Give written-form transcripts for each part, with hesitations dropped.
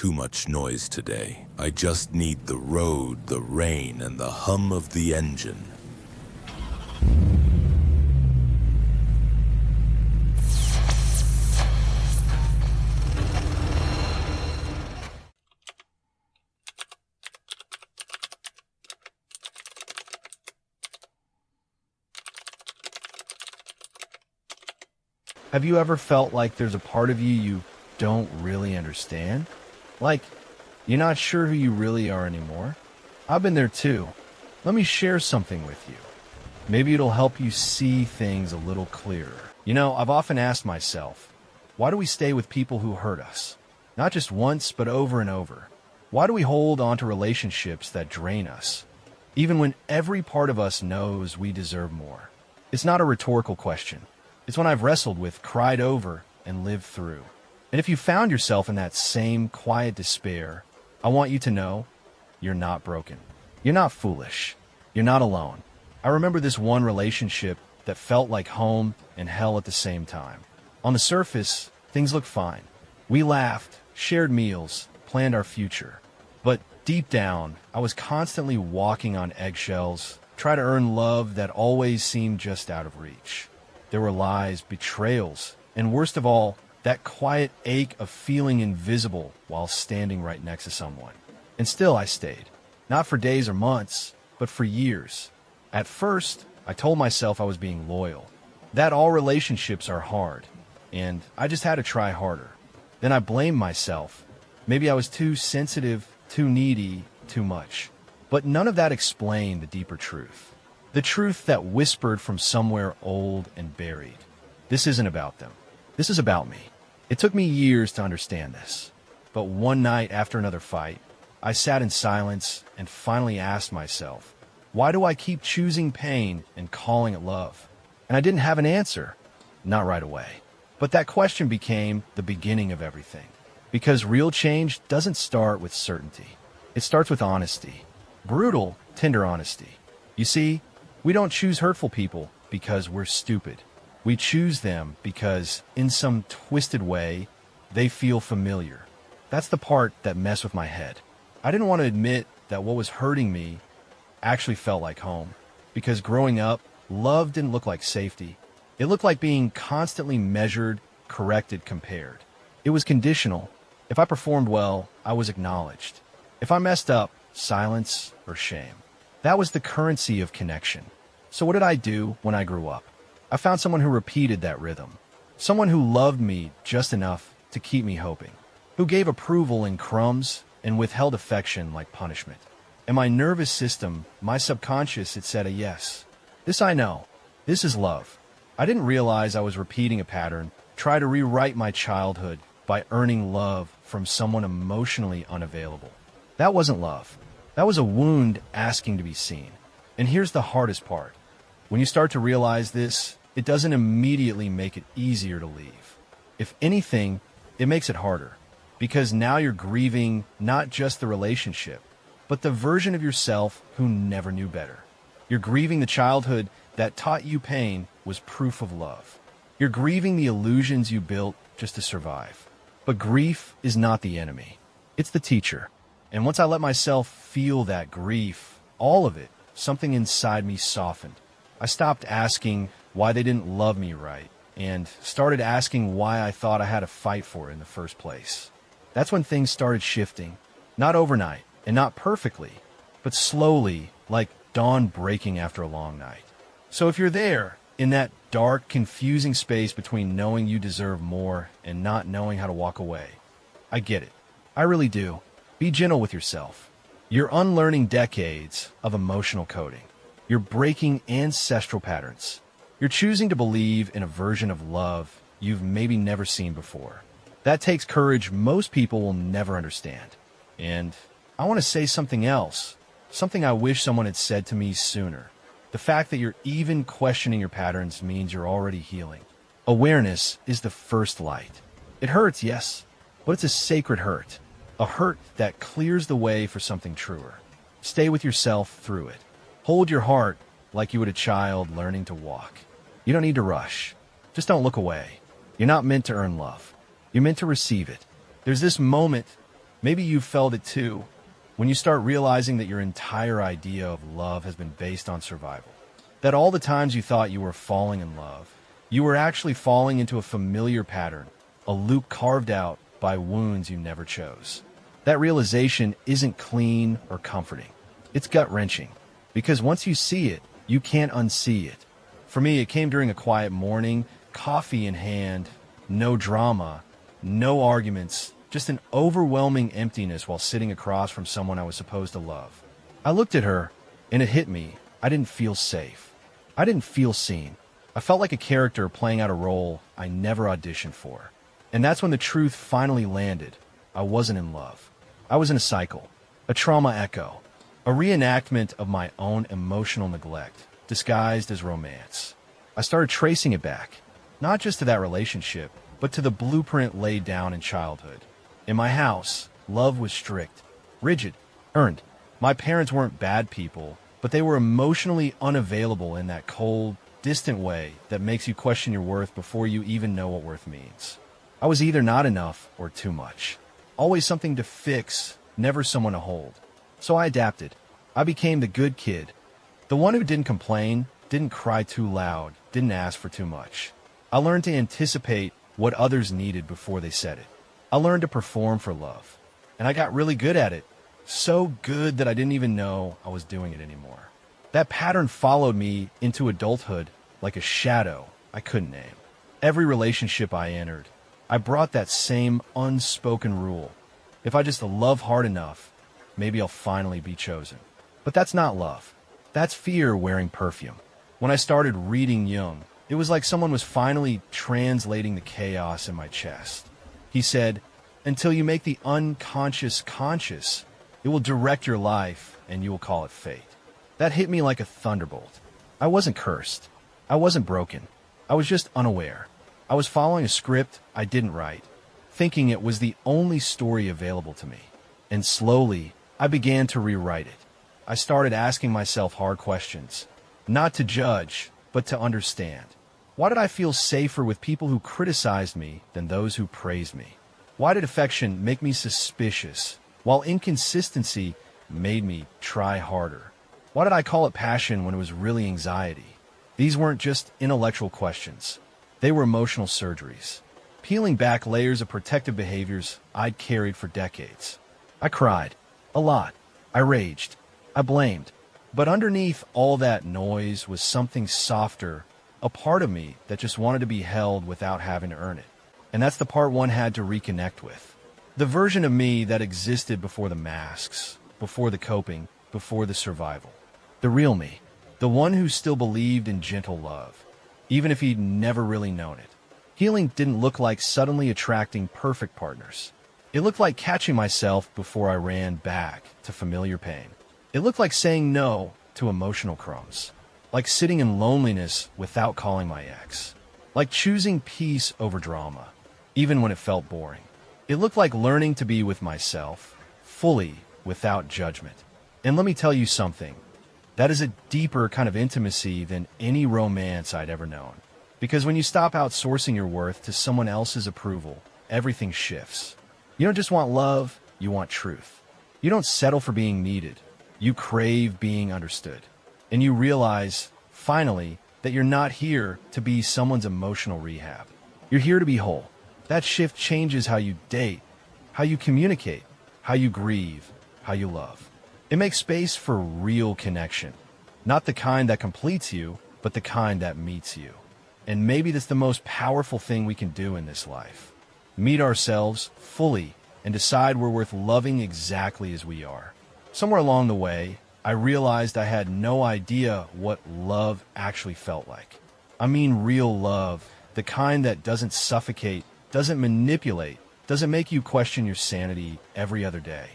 too much noise today. I just need the road, the rain, and the hum of the engine. Have you ever felt like there's a part of you don't really understand? Like, you're not sure who you really are anymore? I've been there too. Let me share something with you. Maybe it'll help you see things a little clearer. I've often asked myself, why do we stay with people who hurt us? Not just once, but over and over. Why do we hold on to relationships that drain us, even when every part of us knows we deserve more? It's not a rhetorical question. It's one I've wrestled with, cried over, and lived through. And if you found yourself in that same quiet despair, I want you to know you're not broken. You're not foolish. You're not alone. I remember this one relationship that felt like home and hell at the same time. On the surface, things looked fine. We laughed, shared meals, planned our future. But deep down, I was constantly walking on eggshells, trying to earn love that always seemed just out of reach. There were lies, betrayals, and worst of all, that quiet ache of feeling invisible while standing right next to someone. And still I stayed. Not for days or months, but for years. At first, I told myself I was being loyal, that all relationships are hard, and I just had to try harder. Then I blamed myself. Maybe I was too sensitive, too needy, too much. But none of that explained the deeper truth. The truth that whispered from somewhere old and buried. This isn't about them. This is about me. It took me years to understand this. But one night after another fight, I sat in silence and finally asked myself, why do I keep choosing pain and calling it love? And I didn't have an answer. Not right away. But that question became the beginning of everything. Because real change doesn't start with certainty. It starts with honesty. Brutal, tender honesty. You see, we don't choose hurtful people because we're stupid. We choose them because, in some twisted way, they feel familiar. That's the part that messed with my head. I didn't want to admit that what was hurting me actually felt like home. Because growing up, love didn't look like safety. It looked like being constantly measured, corrected, compared. It was conditional. If I performed well, I was acknowledged. If I messed up, silence or shame. That was the currency of connection. So what did I do when I grew up? I found someone who repeated that rhythm. Someone who loved me just enough to keep me hoping. Who gave approval in crumbs and withheld affection like punishment. And my nervous system, my subconscious, it said a yes. This I know. This is love. I didn't realize I was repeating a pattern, try to rewrite my childhood by earning love from someone emotionally unavailable. That wasn't love. That was a wound asking to be seen. And here's the hardest part. When you start to realize this, it doesn't immediately make it easier to leave. If anything, it makes it harder. Because now you're grieving not just the relationship, but the version of yourself who never knew better. You're grieving the childhood that taught you pain was proof of love. You're grieving the illusions you built just to survive. But grief is not the enemy. It's the teacher. And once I let myself feel that grief, all of it, something inside me softened. I stopped asking why they didn't love me right, and started asking why I thought I had to fight for it in the first place. That's when things started shifting. Not overnight, and not perfectly, but slowly, like dawn breaking after a long night. So if you're there, in that dark, confusing space between knowing you deserve more and not knowing how to walk away, I get it. I really do. Be gentle with yourself. You're unlearning decades of emotional coding. You're breaking ancestral patterns. You're choosing to believe in a version of love you've maybe never seen before. That takes courage most people will never understand. And I want to say something else, something I wish someone had said to me sooner. The fact that you're even questioning your patterns means you're already healing. Awareness is the first light. It hurts, yes, but it's a sacred hurt. A hurt that clears the way for something truer. Stay with yourself through it. Hold your heart like you would a child learning to walk. You don't need to rush. Just don't look away. You're not meant to earn love. You're meant to receive it. There's this moment Maybe you've felt it too, when you start realizing that your entire idea of love has been based on survival. That all the times you thought you were falling in love, you were actually falling into a familiar pattern, a loop carved out by wounds you never chose. That realization isn't clean or comforting. It's gut-wrenching, because once you see it, you can't unsee it. For me, it came during a quiet morning, coffee in hand, no drama, no arguments, just an overwhelming emptiness while sitting across from someone I was supposed to love. I looked at her, and it hit me. I didn't feel safe. I didn't feel seen. I felt like a character playing out a role I never auditioned for. And that's when the truth finally landed. I wasn't in love. I was in a cycle, a trauma echo, a reenactment of my own emotional neglect, disguised as romance. I started tracing it back, not just to that relationship, but to the blueprint laid down in childhood. In my house, love was strict, rigid, earned. My parents weren't bad people, but they were emotionally unavailable in that cold, distant way that makes you question your worth before you even know what worth means. I was either not enough or too much. Always something to fix, never someone to hold. So I adapted. I became the good kid. The one who didn't complain, didn't cry too loud, didn't ask for too much. I learned to anticipate what others needed before they said it. I learned to perform for love. And I got really good at it. So good that I didn't even know I was doing it anymore. That pattern followed me into adulthood like a shadow I couldn't name. Every relationship I entered, I brought that same unspoken rule. If I just love hard enough, maybe I'll finally be chosen. But that's not love. That's fear wearing perfume. When I started reading Jung, it was like someone was finally translating the chaos in my chest. He said, until you make the unconscious conscious, it will direct your life and you will call it fate. That hit me like a thunderbolt. I wasn't cursed. I wasn't broken. I was just unaware. I was following a script I didn't write, thinking it was the only story available to me. And slowly, I began to rewrite it. I started asking myself hard questions, not to judge, but to understand. Why did I feel safer with people who criticized me than those who praised me? Why did affection make me suspicious, while inconsistency made me try harder? Why did I call it passion when it was really anxiety? These weren't just intellectual questions. They were emotional surgeries, peeling back layers of protective behaviors I'd carried for decades. I cried. A lot. I raged. I blamed. But underneath all that noise was something softer, a part of me that just wanted to be held without having to earn it. And that's the part one had to reconnect with. The version of me that existed before the masks, before the coping, before the survival. The real me. The one who still believed in gentle love, even if he'd never really known it. Healing didn't look like suddenly attracting perfect partners. It looked like catching myself before I ran back to familiar pain. It looked like saying no to emotional crumbs. Like sitting in loneliness without calling my ex. Like choosing peace over drama, even when it felt boring. It looked like learning to be with myself, fully, without judgment. And let me tell you something. That is a deeper kind of intimacy than any romance I'd ever known. Because when you stop outsourcing your worth to someone else's approval, everything shifts. You don't just want love, you want truth. You don't settle for being needed. You crave being understood. And you realize, finally, that you're not here to be someone's emotional rehab. You're here to be whole. That shift changes how you date, how you communicate, how you grieve, how you love. It makes space for real connection. Not the kind that completes you, but the kind that meets you. And maybe that's the most powerful thing we can do in this life. Meet ourselves fully and decide we're worth loving exactly as we are. Somewhere along the way, I realized I had no idea what love actually felt like. I mean real love, the kind that doesn't suffocate, doesn't manipulate, doesn't make you question your sanity every other day.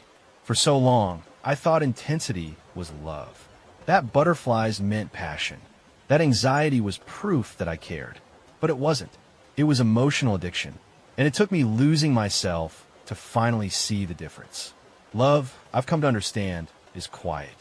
For so long, I thought intensity was love. That butterflies meant passion. That anxiety was proof that I cared. But it wasn't. It was emotional addiction. And it took me losing myself to finally see the difference. Love, I've come to understand, is quiet.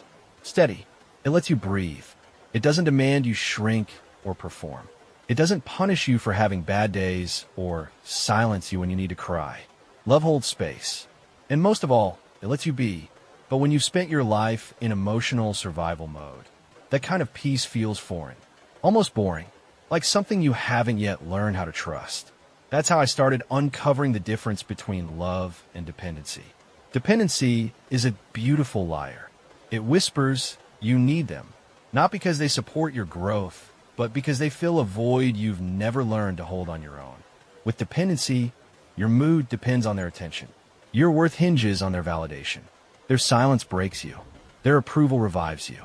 Steady. It lets you breathe. It doesn't demand you shrink or perform. It doesn't punish you for having bad days or silence you when you need to cry. Love holds space. And most of all, it lets you be. But when you've spent your life in emotional survival mode, that kind of peace feels foreign, almost boring, like something you haven't yet learned how to trust. That's how I started uncovering the difference between love and dependency. Dependency is a beautiful liar. It whispers you need them, not because they support your growth, but because they fill a void you've never learned to hold on your own. With dependency, your mood depends on their attention. Your worth hinges on their validation. Their silence breaks you. Their approval revives you.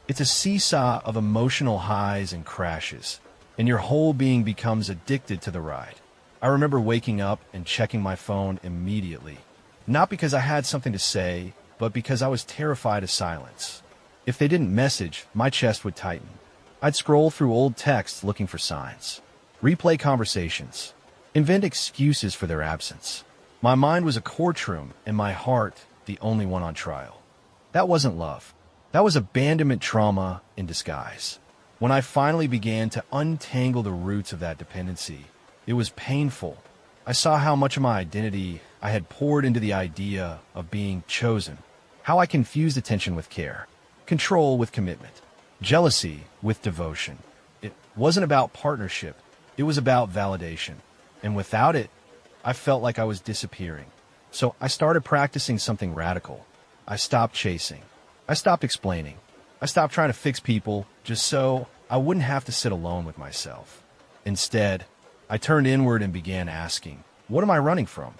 It's a seesaw of emotional highs and crashes, and your whole being becomes addicted to the ride. I remember waking up and checking my phone immediately, not because I had something to say, but because I was terrified of silence. If they didn't message, my chest would tighten. I'd scroll through old texts looking for signs, replay conversations, invent excuses for their absence. My mind was a courtroom and my heart the only one on trial. That wasn't love. That was abandonment trauma in disguise. When I finally began to untangle the roots of that dependency, it was painful. I saw how much of my identity I had poured into the idea of being chosen, how I confused attention with care, control with commitment, jealousy with devotion. It wasn't about partnership. It was about validation. And without it, I felt like I was disappearing. So I started practicing something radical. I stopped chasing. I stopped explaining. I stopped trying to fix people just so I wouldn't have to sit alone with myself. Instead, I turned inward and began asking, what am I running from?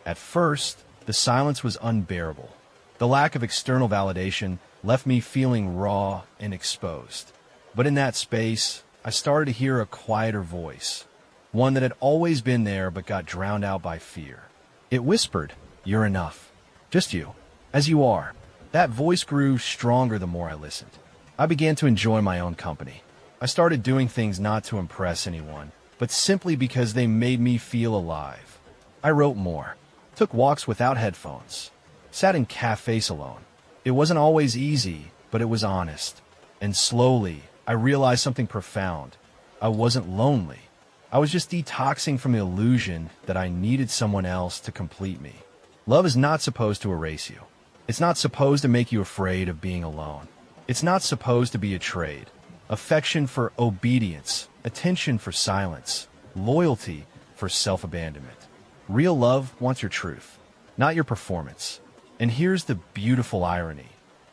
At first, the silence was unbearable. The lack of external validation left me feeling raw and exposed. But in that space, I started to hear a quieter voice, one that had always been there but got drowned out by fear. It whispered, "You're enough. Just you, as you are." That voice grew stronger the more I listened. I began to enjoy my own company. I started doing things not to impress anyone, but simply because they made me feel alive. I wrote more, took walks without headphones, sat in cafes alone. It wasn't always easy, but it was honest. And slowly, I realized something profound. I wasn't lonely. I was just detoxing from the illusion that I needed someone else to complete me. Love is not supposed to erase you. It's not supposed to make you afraid of being alone. It's not supposed to be a trade. Affection for obedience, attention for silence, loyalty for self-abandonment. Real love wants your truth, not your performance. And here's the beautiful irony.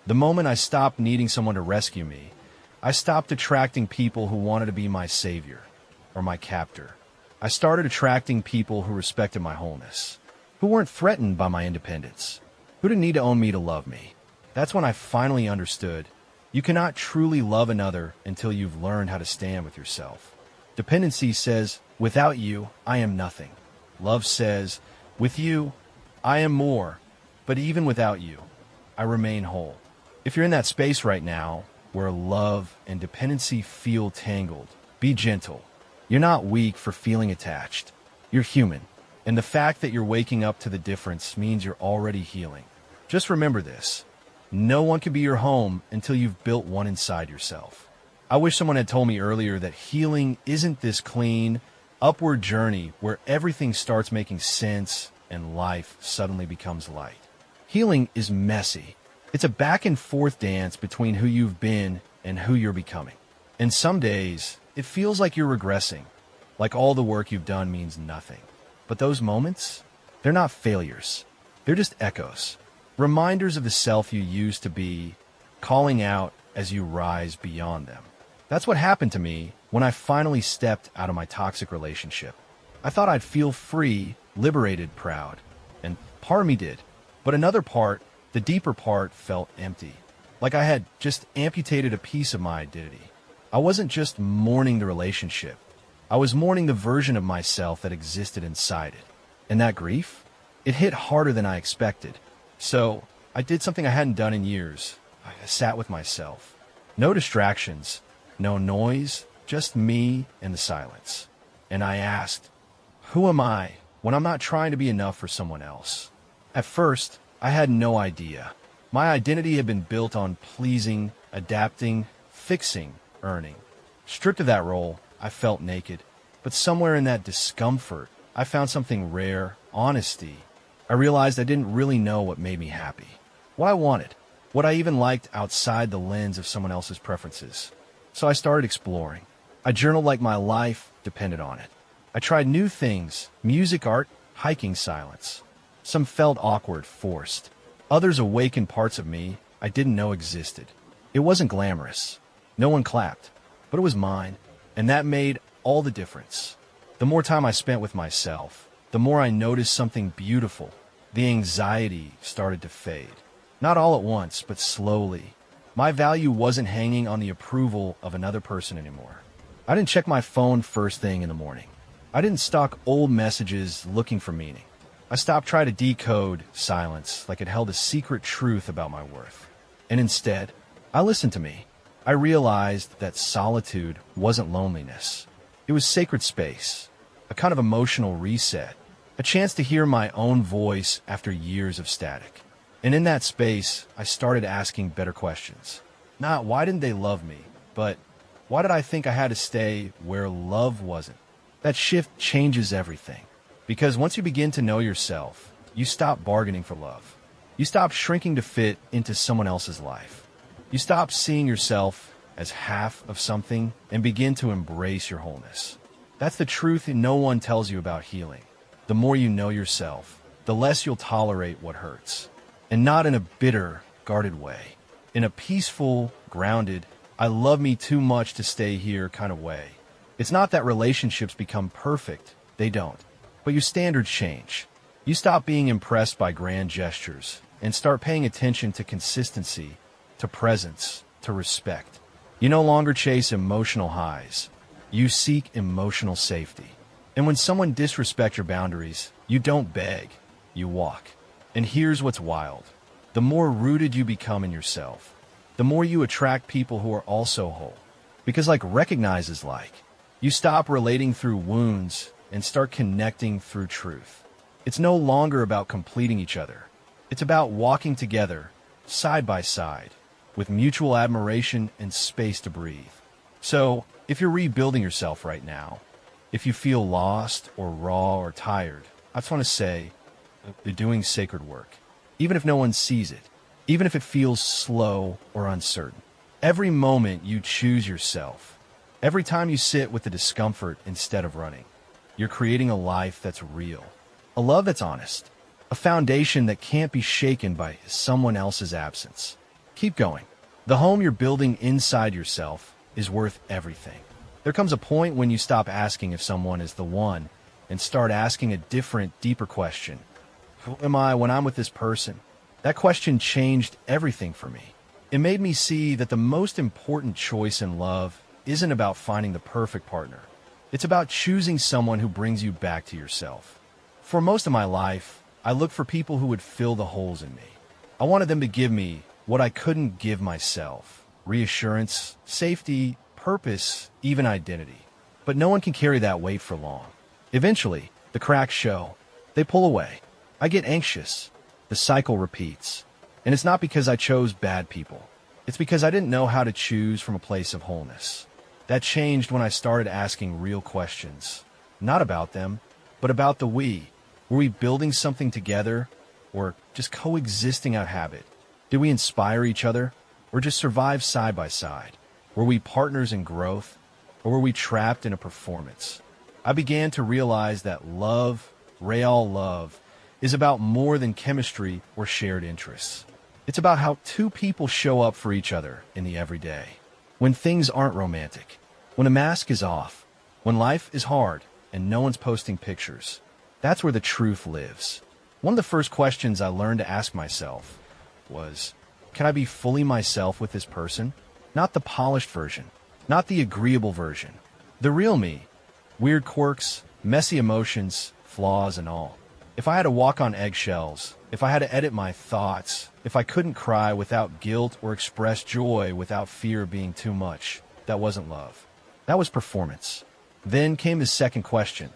The moment I stopped needing someone to rescue me, I stopped attracting people who wanted to be my savior or my captor. I started attracting people who respected my wholeness, who weren't threatened by my independence, who didn't need to own me to love me. That's when I finally understood you cannot truly love another until you've learned how to stand with yourself. Dependency says, without you, I am nothing. Love says, with you, I am more. But even without you, I remain whole. If you're in that space right now, where love and dependency feel tangled, be gentle. You're not weak for feeling attached. You're human. And the fact that you're waking up to the difference means you're already healing. Just remember this. No one can be your home until you've built one inside yourself. I wish someone had told me earlier that healing isn't this clean, upward journey where everything starts making sense and life suddenly becomes light. Healing is messy. It's a back and forth dance between who you've been and who you're becoming. And some days, it feels like you're regressing, like all the work you've done means nothing. But those moments, they're not failures. They're just echoes. Reminders of the self you used to be, calling out as you rise beyond them. That's what happened to me when I finally stepped out of my toxic relationship. I thought I'd feel free, liberated, proud. And part of me did. But another part, the deeper part, felt empty. Like I had just amputated a piece of my identity. I wasn't just mourning the relationship. I was mourning the version of myself that existed inside it. And that grief, it hit harder than I expected. So I did something I hadn't done in years. I sat with myself. No distractions, no noise, just me and the silence. And I asked, who am I when I'm not trying to be enough for someone else? At first, I had no idea. My identity had been built on pleasing, adapting, fixing, earning. Stripped of that role, I felt naked. But somewhere in that discomfort, I found something rare, honesty. I realized I didn't really know what made me happy, what I wanted, what I even liked outside the lens of someone else's preferences. So I started exploring. I journaled like my life depended on it. I tried new things, music, art, hiking, silence. Some felt awkward, forced. Others awakened parts of me I didn't know existed. It wasn't glamorous. No one clapped, but it was mine, and that made all the difference. The more time I spent with myself, the more I noticed something beautiful. The anxiety started to fade. Not all at once, but slowly. My value wasn't hanging on the approval of another person anymore. I didn't check my phone first thing in the morning. I didn't stalk old messages looking for meaning. I stopped trying to decode silence like it held a secret truth about my worth. And instead, I listened to me. I realized that solitude wasn't loneliness. It was sacred space, a kind of emotional reset, a chance to hear my own voice after years of static. And in that space, I started asking better questions. Not why didn't they love me, but why did I think I had to stay where love wasn't? That shift changes everything. Because once you begin to know yourself, you stop bargaining for love. You stop shrinking to fit into someone else's life. You stop seeing yourself as half of something and begin to embrace your wholeness. That's the truth no one tells you about healing. The more you know yourself, the less you'll tolerate what hurts. And not in a bitter, guarded way. In a peaceful, grounded, I love me too much to stay here kind of way. It's not that relationships become perfect. They don't. But your standards change. You stop being impressed by grand gestures and start paying attention to consistency, to presence, to respect. You no longer chase emotional highs. You seek emotional safety. And when someone disrespects your boundaries, you don't beg, you walk. And here's what's wild. The more rooted you become in yourself, the more you attract people who are also whole. Because like recognizes like, you stop relating through wounds and start connecting through truth. It's no longer about completing each other. It's about walking together, side by side, with mutual admiration and space to breathe. So, if you're rebuilding yourself right now, if you feel lost or raw or tired, I just want to say, you're doing sacred work. Even if no one sees it, even if it feels slow or uncertain. Every moment you choose yourself, every time you sit with the discomfort instead of running, you're creating a life that's real, a love that's honest, a foundation that can't be shaken by someone else's absence. Keep going. The home you're building inside yourself is worth everything. There comes a point when you stop asking if someone is the one and start asking a different, deeper question. Who am I when I'm with this person? That question changed everything for me. It made me see that the most important choice in love isn't about finding the perfect partner. It's about choosing someone who brings you back to yourself. For most of my life, I looked for people who would fill the holes in me. I wanted them to give me what I couldn't give myself: reassurance, safety, purpose, even identity. But no one can carry that weight for long. Eventually, the cracks show. They pull away. I get anxious. The cycle repeats. And it's not because I chose bad people. It's because I didn't know how to choose from a place of wholeness. That changed when I started asking real questions. Not about them, but about the we. Were we building something together, or just coexisting out of habit? Did we inspire each other, or just survive side by side? Were we partners in growth, or were we trapped in a performance? I began to realize that love, real love, is about more than chemistry or shared interests. It's about how two people show up for each other in the everyday. When things aren't romantic, when a mask is off, when life is hard and no one's posting pictures. That's where the truth lives. One of the first questions I learned to ask myself was, can I be fully myself with this person? Not the polished version, not the agreeable version. The real me. Weird quirks, messy emotions, flaws and all. If I had to walk on eggshells, if I had to edit my thoughts, if I couldn't cry without guilt or express joy without fear of being too much, that wasn't love. That was performance. Then came the second question.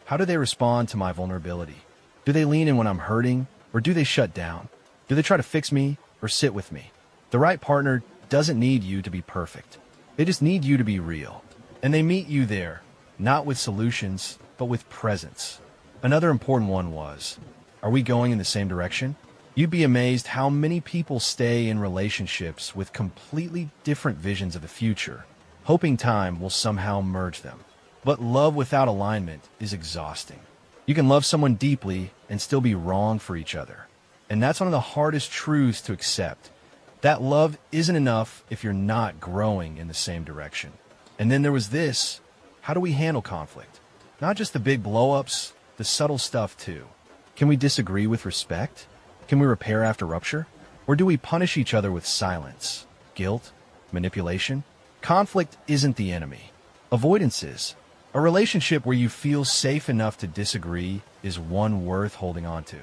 How do they respond to my vulnerability? Do they lean in when I'm hurting, or do they shut down? Do they try to fix me or sit with me? The right partner doesn't need you to be perfect. They just need you to be real. And they meet you there, not with solutions, but with presence. Another important one was, Are we going in the same direction? You'd be amazed how many people stay in relationships with completely different visions of the future, hoping time will somehow merge them. But love without alignment is exhausting. You can love someone deeply and still be wrong for each other. And that's one of the hardest truths to accept. That love isn't enough if you're not growing in the same direction. And then there was this. How do we handle conflict? Not just the big blow-ups, the subtle stuff too. Can we disagree with respect? Can we repair after rupture? Or do we punish each other with silence, guilt, manipulation? Conflict isn't the enemy. Avoidance is. A relationship where you feel safe enough to disagree is one worth holding on to.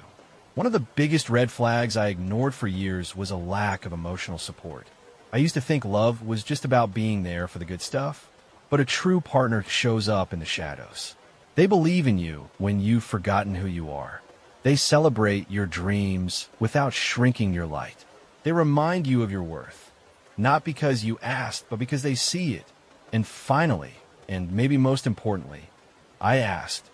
One of the biggest red flags I ignored for years was a lack of emotional support. I used to think love was just about being there for the good stuff, but a true partner shows up in the shadows. They believe in you when you've forgotten who you are. They celebrate your dreams without shrinking your light. They remind you of your worth, not because you asked, but because they see it. And finally, and maybe most importantly, I asked,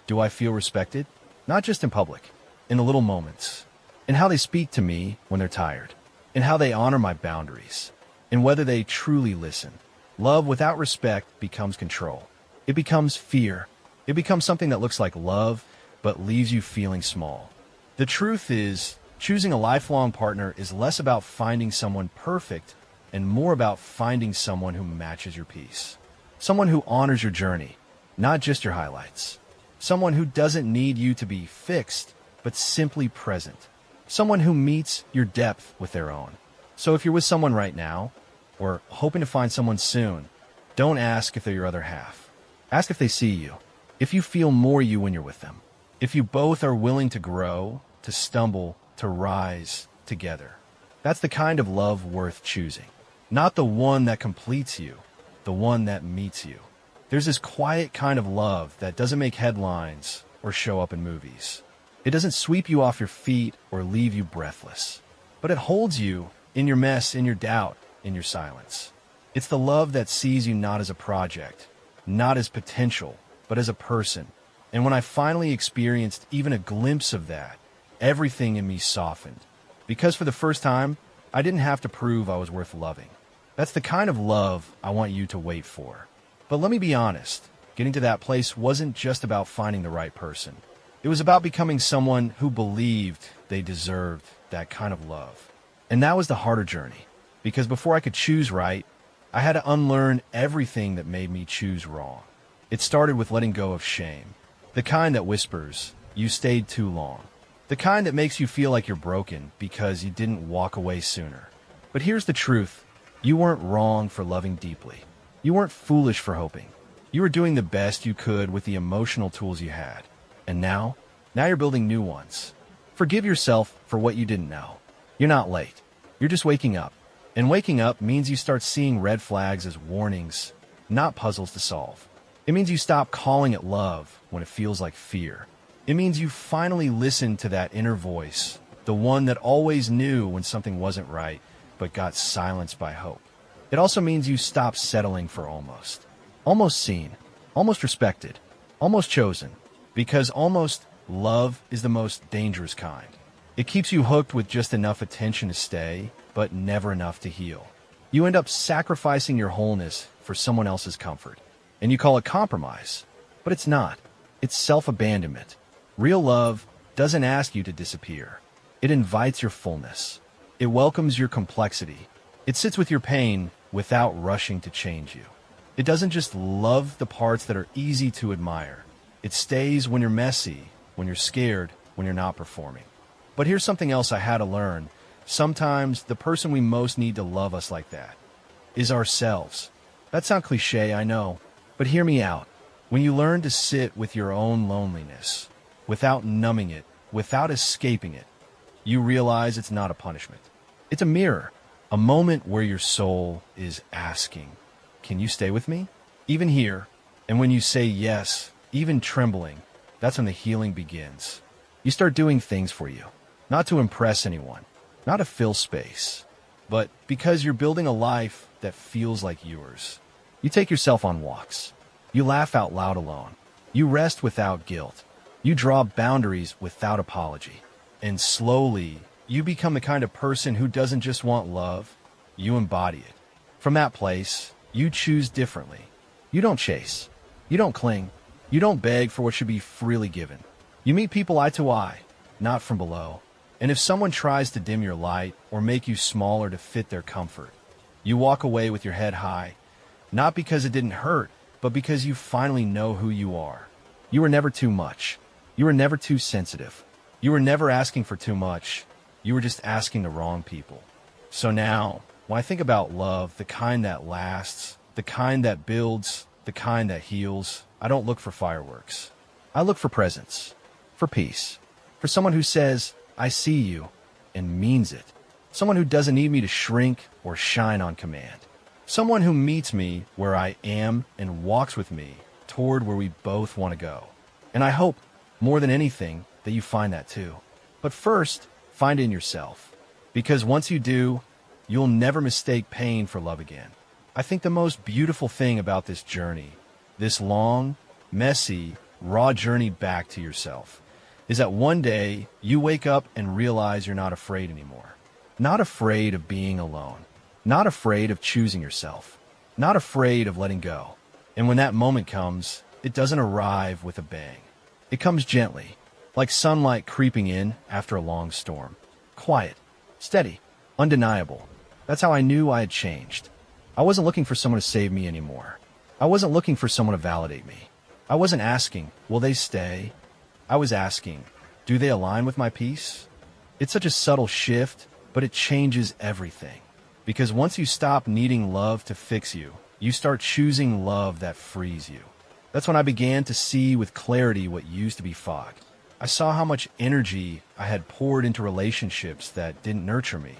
do I feel respected? Not just in public, in the little moments, in how they speak to me when they're tired, in how they honor my boundaries, in whether they truly listen. Love without respect becomes control. It becomes fear. It becomes something that looks like love, but leaves you feeling small. The truth is, choosing a lifelong partner is less about finding someone perfect and more about finding someone who matches your peace. Someone who honors your journey, not just your highlights. Someone who doesn't need you to be fixed, but simply present. Someone who meets your depth with their own. So if you're with someone right now, or hoping to find someone soon, don't ask if they're your other half. Ask if they see you, if you feel more you when you're with them. If you both are willing to grow, to stumble, to rise together. That's the kind of love worth choosing. Not the one that completes you, the one that meets you. There's this quiet kind of love that doesn't make headlines or show up in movies. It doesn't sweep you off your feet or leave you breathless. But it holds you in your mess, in your doubt, in your silence. It's the love that sees you not as a project, not as potential, but as a person. And when I finally experienced even a glimpse of that, everything in me softened. Because for the first time, I didn't have to prove I was worth loving. That's the kind of love I want you to wait for. But let me be honest, getting to that place wasn't just about finding the right person. It was about becoming someone who believed they deserved that kind of love. And that was the harder journey. Because before I could choose right, I had to unlearn everything that made me choose wrong. It started with letting go of shame. The kind that whispers, you stayed too long. The kind that makes you feel like you're broken because you didn't walk away sooner. But here's the truth. You weren't wrong for loving deeply. You weren't foolish for hoping. You were doing the best you could with the emotional tools you had. And now you're building new ones. Forgive yourself for what you didn't know. You're not late. You're just waking up. And waking up means you start seeing red flags as warnings, not puzzles to solve. It means you stop calling it love when it feels like fear. It means you finally listen to that inner voice, the one that always knew when something wasn't right, but got silenced by hope. It also means you stop settling for almost. Almost seen, almost respected, almost chosen. Because almost love is the most dangerous kind. It keeps you hooked with just enough attention to stay, but never enough to heal. You end up sacrificing your wholeness for someone else's comfort. And you call it compromise. But it's not. It's self-abandonment. Real love doesn't ask you to disappear. It invites your fullness. It welcomes your complexity. It sits with your pain without rushing to change you. It doesn't just love the parts that are easy to admire. It stays when you're messy, when you're scared, when you're not performing. But here's something else I had to learn. Sometimes the person we most need to love us like that is ourselves. That sounds cliche, I know. But hear me out. When you learn to sit with your own loneliness, without numbing it, without escaping it, you realize it's not a punishment. It's a mirror, a moment where your soul is asking, can you stay with me? Even here, and when you say yes, even trembling, that's when the healing begins. You start doing things for you, not to impress anyone, not to fill space, but because you're building a life that feels like yours. You take yourself on walks. You laugh out loud alone. You rest without guilt. You draw boundaries without apology. And slowly, you become the kind of person who doesn't just want love, you embody it. From that place, you choose differently. You don't chase. You don't cling. You don't beg for what should be freely given. You meet people eye to eye, not from below. And if someone tries to dim your light or make you smaller to fit their comfort, you walk away with your head high, not because it didn't hurt, but because you finally know who you are. You were never too much. You were never too sensitive. You were never asking for too much. You were just asking the wrong people. So now, when I think about love, the kind that lasts, the kind that builds, the kind that heals, I don't look for fireworks. I look for presence, for peace, for someone who says, I see you, and means it. Someone who doesn't need me to shrink or shine on command. Someone who meets me where I am and walks with me toward where we both want to go. And I hope, more than anything, that you find that too. But first, find it in yourself. Because once you do, you'll never mistake pain for love again. I think the most beautiful thing about this journey, this long, messy, raw journey back to yourself, is that one day you wake up and realize you're not afraid anymore. Not afraid of being alone. Not afraid of choosing yourself. Not afraid of letting go. And when that moment comes, it doesn't arrive with a bang. It comes gently, like sunlight creeping in after a long storm. Quiet, steady, undeniable. That's how I knew I had changed. I wasn't looking for someone to save me anymore. I wasn't looking for someone to validate me. I wasn't asking, will they stay? I was asking, do they align with my peace? It's such a subtle shift, but it changes everything. Because once you stop needing love to fix you, you start choosing love that frees you. That's when I began to see with clarity what used to be fog. I saw how much energy I had poured into relationships that didn't nurture me.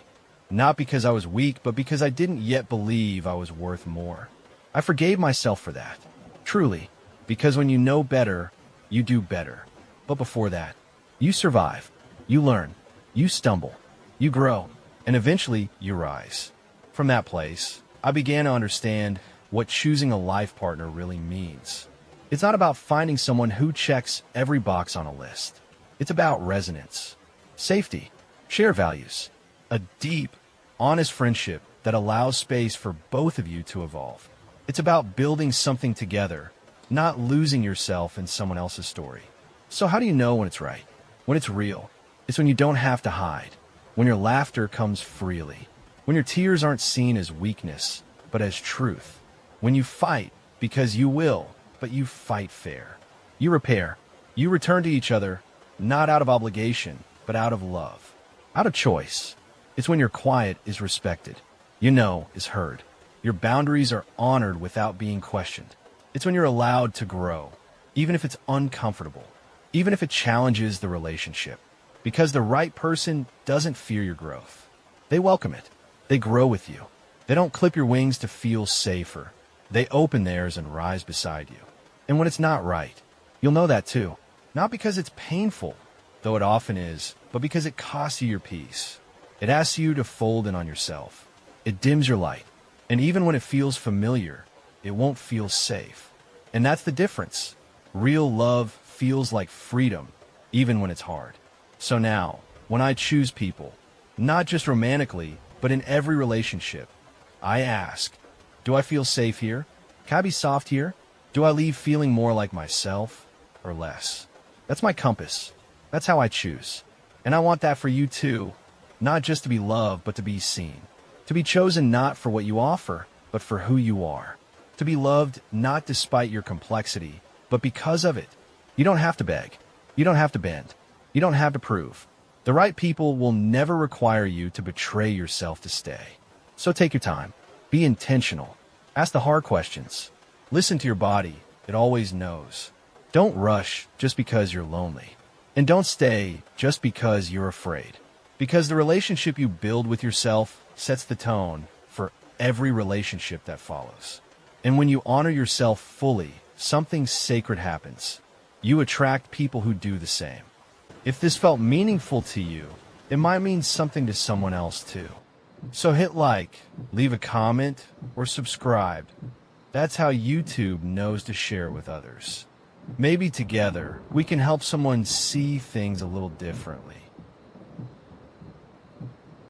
Not because I was weak, but because I didn't yet believe I was worth more. I forgave myself for that. Truly. Because when you know better, you do better. But before that, you survive. You learn. You stumble. You grow. And eventually, you rise. From that place, I began to understand what choosing a life partner really means. It's not about finding someone who checks every box on a list. It's about resonance, safety, shared values, a deep, honest friendship that allows space for both of you to evolve. It's about building something together, not losing yourself in someone else's story. So how do you know when it's right? When it's real. It's when you don't have to hide. When your laughter comes freely. When your tears aren't seen as weakness, but as truth. When you fight, because you will, but you fight fair. You repair. You return to each other, not out of obligation, but out of love. Out of choice. It's when your quiet is respected. You know is heard. Your boundaries are honored without being questioned. It's when you're allowed to grow, even if it's uncomfortable, even if it challenges the relationship. Because the right person doesn't fear your growth. They welcome it. They grow with you. They don't clip your wings to feel safer. They open theirs and rise beside you. And when it's not right, you'll know that too. Not because it's painful, though it often is, but because it costs you your peace. It asks you to fold in on yourself. It dims your light. And even when it feels familiar, it won't feel safe. And that's the difference. Real love feels like freedom, even when it's hard. So now, when I choose people, not just romantically, but in every relationship, I ask, do I feel safe here? Can I be soft here? Do I leave feeling more like myself or less? That's my compass. That's how I choose. And I want that for you too. Not just to be loved, but to be seen. To be chosen not for what you offer, but for who you are. To be loved not despite your complexity, but because of it. You don't have to beg. You don't have to bend. You don't have to prove. The right people will never require you to betray yourself to stay. So take your time. Be intentional. Ask the hard questions. Listen to your body. It always knows. Don't rush just because you're lonely. And don't stay just because you're afraid. Because the relationship you build with yourself sets the tone for every relationship that follows. And when you honor yourself fully, something sacred happens. You attract people who do the same. If this felt meaningful to you, it might mean something to someone else too. So hit like, leave a comment, or subscribe. That's how YouTube knows to share with others. Maybe together we can help someone see things a little differently.